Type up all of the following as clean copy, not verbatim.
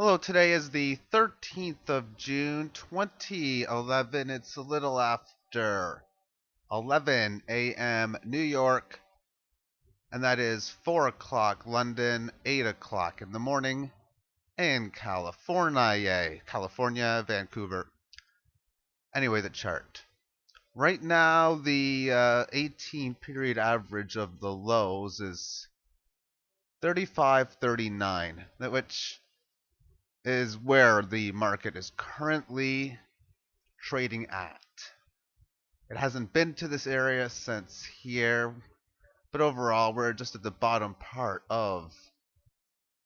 Hello, today is the 13th of June, 2011. It's a little after 11 a.m. New York, and that is 4 o'clock London, 8 o'clock in the morning in California, Vancouver. Anyway, the chart. Right now, the 18 period average of the lows is 35.39, which is where the market is currently trading at. It hasn't been to this area since here, but overall we're just at the bottom part of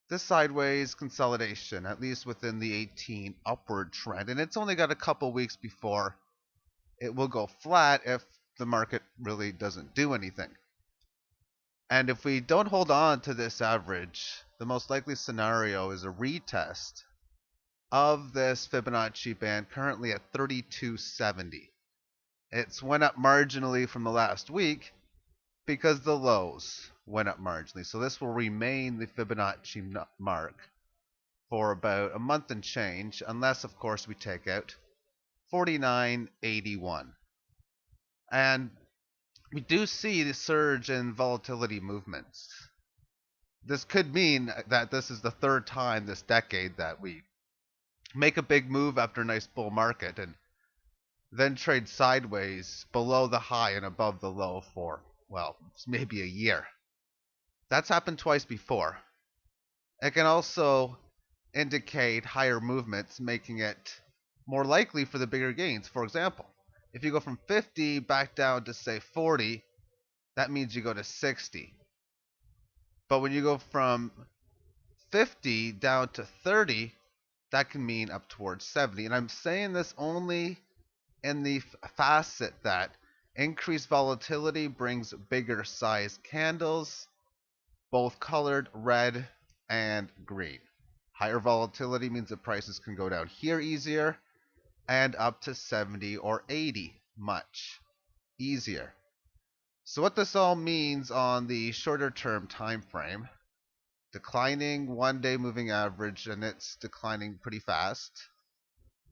this sideways consolidation, at least within the 18 upward trend. And it's only got a couple weeks before it will go flat if the market really doesn't do anything. And if we don't hold on to this average, the most likely scenario is a retest of this Fibonacci band currently at 3270. It's went up marginally from the last week because the lows went up marginally. So this will remain the Fibonacci mark for about a month and change, unless of course we take out 49.81. And we do see the surge in volatility movements. This could mean that this is the third time this decade that we make a big move after a nice bull market and then trade sideways below the high and above the low for, well, maybe a year. That's happened twice before. It can also indicate higher movements, making it more likely for the bigger gains. For example, if you go from 50 back down to, say, 40, that means you go to 60. But when you go from 50 down to 30, that can mean up towards 70. And I'm saying this only in the facet that increased volatility brings bigger size candles, both colored red and green. Higher volatility means that prices can go down here easier and up to 70 or 80 much easier. So what this all means on the shorter term time frame, declining 1-day moving average, and it's declining pretty fast.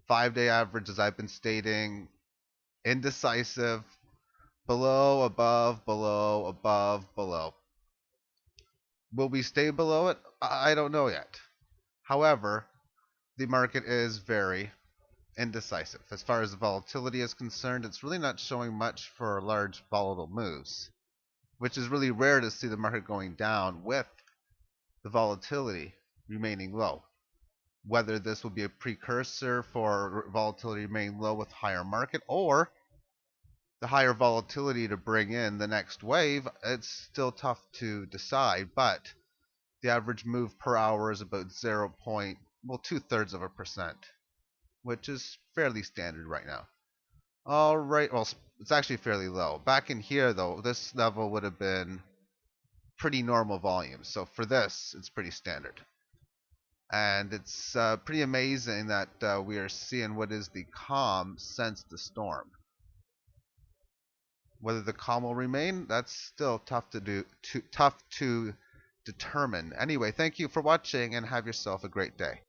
5-day average, as I've been stating, indecisive, below, above, below, above, below. Will we stay below it? I don't know yet. However, the market is very indecisive. As far as the volatility is concerned, it's really not showing much for large volatile moves, which is really rare to see the market going down with the volatility remaining low. Whether this will be a precursor for volatility remaining low with higher market, or the higher volatility to bring in the next wave, it's still tough to decide. But the average move per hour is about 2/3 of a percent, which is fairly standard right now. All right, well, it's actually fairly low. Back in here, though, this level would have been pretty normal volume. So for this, it's pretty standard. And it's pretty amazing that we are seeing what is the calm since the storm. Whether the calm will remain, that's still tough to determine. Anyway, thank you for watching and have yourself a great day.